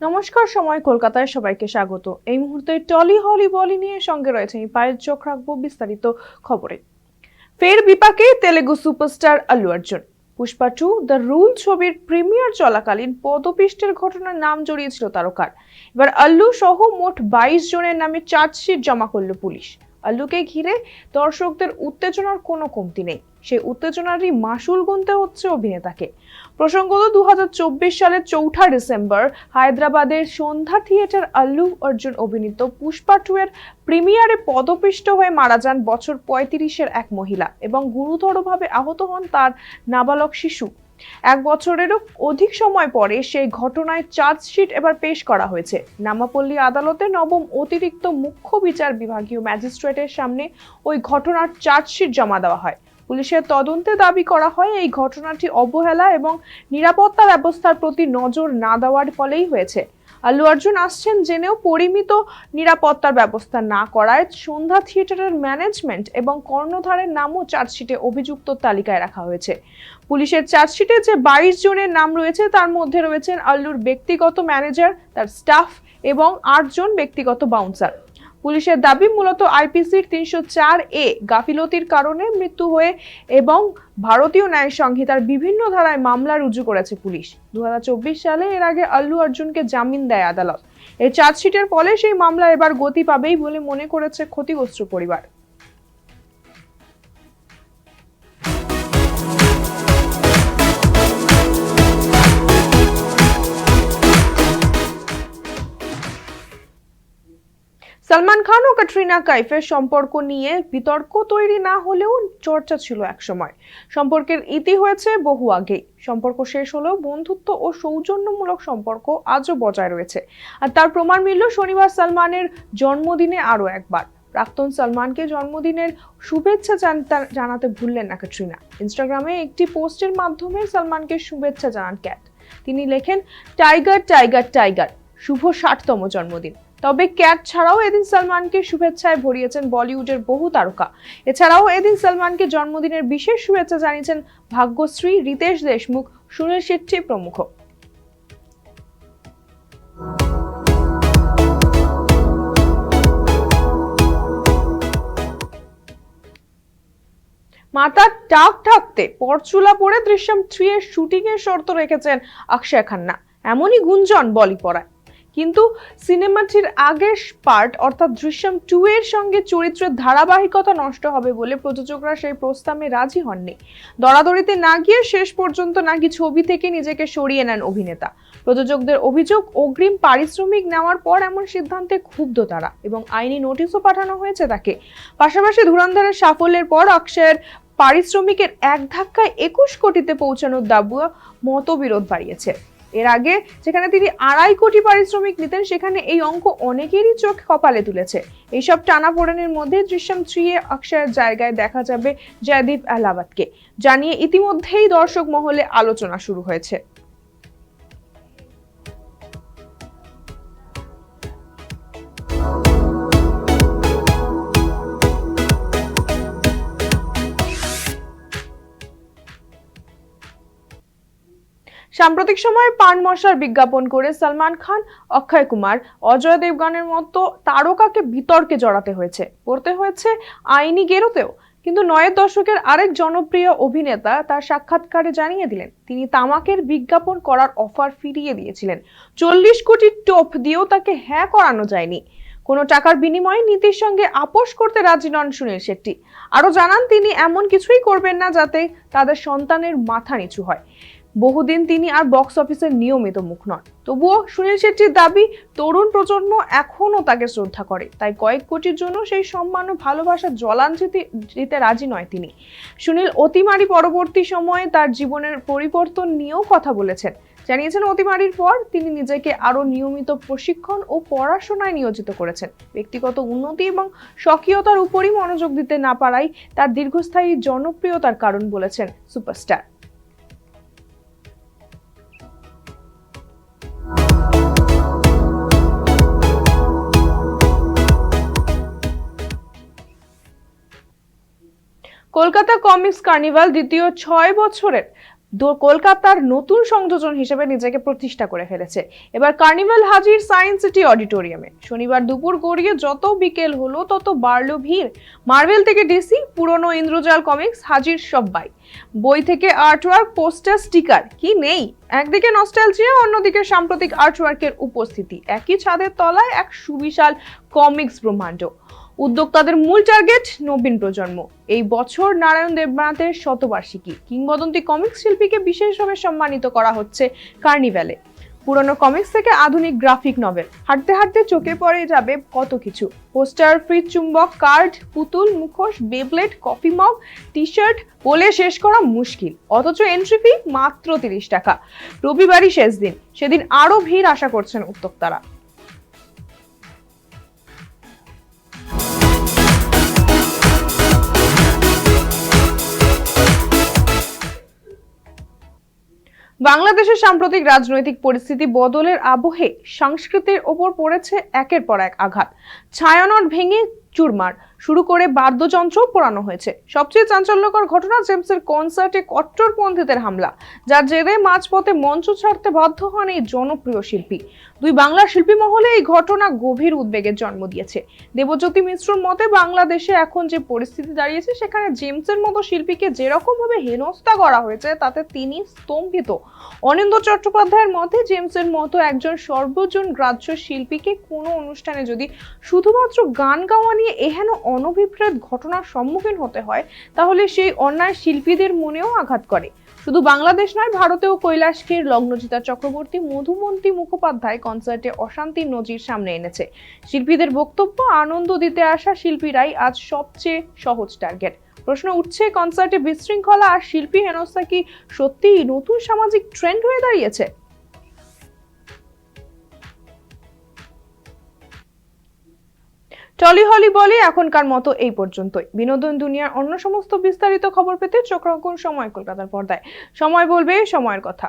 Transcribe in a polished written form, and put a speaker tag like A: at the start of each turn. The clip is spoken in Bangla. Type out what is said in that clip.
A: নমস্কার, সময় কলকাতায় সবাইকে স্বাগত। এই মুহূর্তে টলি হলি বলি নিয়ে সঙ্গে রয়েছে আমি পায়ের চোখ রাখবো বিস্তারিত খবরে। ফের বিপাকে Telugu superstar Allu Arjun. Pushpa 2 the rule ছবির প্রিমিয়ার চলাকালীন পদপিষ্টের ঘটনার নাম জড়িয়েছিল তারকার। এবার আল্লু সহ মোট 22 জনের নামে চার্জশিট জমা করল পুলিশ। আল্লুকে ঘিরে দর্শকদের উত্তেজনার কোনো কমতি নেই, সেই উত্তেজনারই মাসুল গুনতে হচ্ছে অভিনেতাকে। প্রসঙ্গত 2024 সালের 4 ডিসেম্বর হায়দ্রাবাদের সন্ধ্যা থিয়েটার আল্লু অর্জুন অভিনীত পুষ্পা 2 এর প্রিমিয়ারে পদপিষ্ট হয়ে মারা যান বছর 35-এর এক মহিলা এবং গুরুতরভাবে আহত হন তার নাবালক শিশু। 1 বছরেরও অধিক সময় পরে সেই ঘটনায় চার্জশিট এবার পেশ করা হয়েছে। নামাপল্লী আদালতে নবম অতিরিক্ত মুখ্য বিচার বিভাগীয় ম্যাজিস্ট্রেটের সামনে ওই ঘটনার চার্জশিট জমা দেওয়া হয়। পুলিশের তদন্তে দাবি করা হয় এই ঘটনাটি অবহেলা এবং নিরাপত্তা ব্যবস্থার প্রতি নজর না দেওয়ার ফলেই হয়েছে। আল্লু অর্জুন আসছেন জেনেও পরিমিত নিরাপত্তার ব্যবস্থা না করায় সন্ধ্যা থিয়েটারের ম্যানেজমেন্ট এবং কর্ণধারের নামও চার্জশিটে অভিযুক্ত তালিকায় রাখা হয়েছে। পুলিশের চার্জশিটে যে 22 জনের নাম রয়েছে তার মধ্যে রয়েছেন আল্লুর ব্যক্তিগত ম্যানেজার, তার স্টাফ এবং 8 জন ব্যক্তিগত বাউন্সার। পুলিশের দাবি মূলত আইপিসির 304A গাফিলতির কারণে মৃত্যু হয়ে এবং ভারতীয় ন্যায় সংহিতার বিভিন্ন ধারায় মামলা রুজু করেছে পুলিশ। 2024 সালে এর আগে আল্লু অর্জুনকে জামিন দেয় আদালত। এই চার্জশিটের ফলে সেই মামলা এবার গতি পাবেই বলে মনে করেছে ক্ষতিগ্রস্ত পরিবার। সালমান খান ও ক্যাটরিনা কাইফের সম্পর্ক নিয়ে বিতর্ক তৈরি না হলেও চর্চা ছিল একসময়। সম্পর্কের ইতি হয়েছে বহু আগেই। সম্পর্ক শেষ হলেও বন্ধুত্ব ও সৌজন্যমূলক সম্পর্ক আজও বজায় রয়েছে। আর তার প্রমাণ মিলল শনিবার সালমানের জন্মদিনে আরও একবার। প্রাক্তন সালমানকে জন্মদিনের শুভেচ্ছা জানাতে ভুললেন না ক্যাটরিনা। ইনস্টাগ্রামে একটি পোস্টের মাধ্যমে সালমানকে শুভেচ্ছা জানান ক্যাট। তিনি লেখেন, টাইগার টাইগার টাইগার, শুভ 60তম জন্মদিন। তবে ক্যাট ছাড়াও এদিন সালমানকে শুভেচ্ছায় ভরিয়েছেন বলিউডের বহু তারকা। এছাড়াও এদিন সালমানকে জন্মদিনের বিশেষ শুভেচ্ছা জানিয়েছেন ভাগ্যশ্রী, রিতেশ দেশমুখ, সুনীল শেট্টি প্রমুখ। মাথার টাক ঢাকতে পরচুলা পরে দৃশ্যম 3 এর শুটিং এর শর্ত রেখেছেন অক্ষয় খান্না, এমনই গুঞ্জন বলি পড়ায়। কিন্তু সিনেমাটির আগের পার্ট অর্থাৎ দৃশ্যম 2 এর সঙ্গে চরিত্রের ধারাবাহিকতা নষ্ট হবে বলে প্রযোজকরা সেই প্রস্তাবে রাজি হননি। দরাদরিতে না গিয়ে শেষ পর্যন্ত নাকি ছবি থেকে নিজেকে সরিয়ে নেন অভিনেতা। প্রযোজকদের অভিযোগ, অগ্রিম পারিশ্রমিক নেওয়ার পর এমন সিদ্ধান্তে ক্ষুব্ধ তারা এবং আইনি নোটিশও পাঠানো হয়েছে তাকে। পাশাপাশি ধুরন্ধরের সাফল্যের পর অক্ষয়ের পারিশ্রমিকের এক ধাক্কায় 21 কোটিতে পৌঁছানোর দাবি মতবিরোধ বাড়িয়েছে। এর আগে যেখানে তিনি 2.5 কোটি পারিশ্রমিক নিতেন, সেখানে এই অঙ্ক অনেকেরই চোখ কপালে তুলেছে। এইসব টানাপোড়েনের মধ্যে দৃশ্যম 3 এ অক্ষয়ের জায়গায় দেখা যাবে জয়দীপ আহলাওয়াতকে, জানিয়ে ইতিমধ্যেই দর্শক মহলে আলোচনা শুরু হয়েছে। সাম্প্রতিক সময়ে পান মশার বিজ্ঞাপন করে সালমান খান, অক্ষয় কুমার, অজয় দেবগনের মতো তারকাকে বিতর্কে জড়াতে হয়েছে, পড়তে হয়েছে আইনি গেরোতেও। কিন্তু 9 দশকের আরেক জনপ্রিয় অভিনেতা তার সাক্ষাৎকারে জানিয়ে দিলেন, তিনি তামাকের বিজ্ঞাপন করার অফার ফিরিয়ে দিয়েছিলেন। 40 কোটি টোপ দিয়েও তাকে হ্যাঁ করানো যায়নি। কোনো টাকার বিনিময়ে নীতির সঙ্গে আপোষ করতে রাজি নন সুনীল শেট্টি। আরো জানান, তিনি এমন কিছুই করবেন না যাতে তাদের সন্তানের মাথা নিচু হয়। বহুদিন তিনি আর বক্স অফিসের নিয়মিত মুখ নন। তবুও সুনীল শেট্টির দাবি, তরুণ প্রজন্ম এখনো তাকে শ্রদ্ধা করে, তাই কয়েক কোটির জন্য সেই সম্মান ও ভালোবাসা জলাঞ্জলি দিতে রাজি নয় তিনি। সুনীল অতিমারি পরবর্তী সময়ে তার জীবনের পরিবর্তন নিয়েও কথা বলেছেন। জানিয়েছেন, অতিমারির পর তিনি নিজেকে আরো নিয়মিত প্রশিক্ষণ ও পড়াশোনায় নিয়োজিত করেছেন। ব্যক্তিগত উন্নতি এবং স্বকীয়তার উপরই মনোযোগ দিতে না পারাই তার দীর্ঘস্থায়ী জনপ্রিয়তার কারণ বলেছেন সুপারস্টার। কলকাতা কমিক্স কার্নিভাল দ্বিতীয় 6 বছরের কলকাতার নতুন সংযোজন হিসেবে নিজেকে প্রতিষ্ঠা করে ফেলেছে। এবার কার্নিভাল হাজির সায়েন্স সিটি অডিটোরিয়ামে। শনিবার দুপুর গড়িয়ে যত বিকেল হলো তত বাড়লো ভিড়। মার্ভেল থেকে ডিসি, পুরনো ইন্দ্রজাল কমিক্স, হাজির সবাই। বই থেকে আর্টওয়ার্ক, পোস্টার, স্টিকার, কি নেই? একদিকে নস্টালজিয়া, অন্যদিকে সাম্প্রতিক আর্টওয়ার্কের উপস্থিতি। একই ছাদের তলায় এক সুবিশাল কমিক্স ব্রহ্মাণ্ড। উদ্যোক্তাদের মূল টার্গেট নবীন প্রজন্ম। এই বছর নারায়ণ দেবনাথের শতবার্ষিকী। কিংবদন্তি কমিক্স শিল্পীকে বিশেষভাবে সম্মানিত করা হচ্ছে কার্নিভ্যালে। পুরনো কমিক্স থেকে আধুনিক গ্রাফিক নভেল, হাঁটতে হাঁটতে চোখে পড়ে যাবে কত কিছু। পোস্টার, ফ্রিজ, চুম্বক, কার্ড, পুতুল, মুখোশ, বেবলেট, কফি মগ, টি শার্ট, বলে শেষ করা মুশকিল। অথচ এন্ট্রি ফি মাত্র 30 টাকা। রবিবারই শেষ দিন, সেদিন আরো ভিড় আশা করছেন উদ্যোক্তারা। বাংলাদেশের সাম্প্রতিক রাজনৈতিক পরিস্থিতি বদলের আবহে সংস্কৃতির ওপর পড়েছে একের পর এক আঘাত। ছায়ানট ভেঙে চুরমার শুরু করে বাদ্যযন্ত্র পোড়ানো হয়েছে। সবচেয়ে চাঞ্চল্যকর ঘটনা জেমসের কনসার্টে কট্টরপন্থীদের হামলা, যার জেরে মাঝপথে মঞ্চ ছাড়তে বাধ্য হন এই জনপ্রিয় শিল্পী। দুই বাংলার শিল্পী মহলে এই ঘটনা গভীর উদ্বেগের জন্ম দিয়েছে। দেবজ্যোতি মিশ্রর মতে, বাংলাদেশে এখন যে পরিস্থিতি দাঁড়িয়েছে সেখানে জেমসের মতো শিল্পীকে যেরকম ভাবে হেনস্থা করা হয়েছে তাতে তিনি স্তম্ভিত। অনিন্দ্য চট্টোপাধ্যায়ের মতে, জেমসের মতো একজন সর্বজন গ্রাহ্য শিল্পীকে কোনো অনুষ্ঠানে যদি শুধুমাত্র গান গাওয়া নিয়ে এহেন অনভিপ্রেত ঘটনার সম্মুখীন হতে হয় তাহলে সেই অন্যায় শিল্পীদের মনেও আঘাত করে। শুধু বাংলাদেশ নয়, ভারতেও কৈলাসকের লগ্নজিতা চক্রবর্তী, মধুমন্তী মুখোপাধ্যায় কনসার্টে অশান্তির নজির সামনে এনেছে। শিল্পীদের বক্তব্য, আনন্দ দিতে আসা শিল্পীরাই আজ সবচেয়ে সহজ টার্গেট। প্রশ্ন উঠছে, কনসার্টে বিশৃঙ্খলা আর শিল্পী হেনস্থা কি সত্যিই নতুন সামাজিক ট্রেন্ড হয়ে দাঁড়িয়েছে? টলি হলি বলে এখনকার মতো এই পর্যন্তই। বিনোদন দুনিয়ার অন্য সমস্ত বিস্তারিত খবর পেতে চোখ রাখুন সময় কলকাতার পর্দায়। সময় বলবে সময়ের কথা।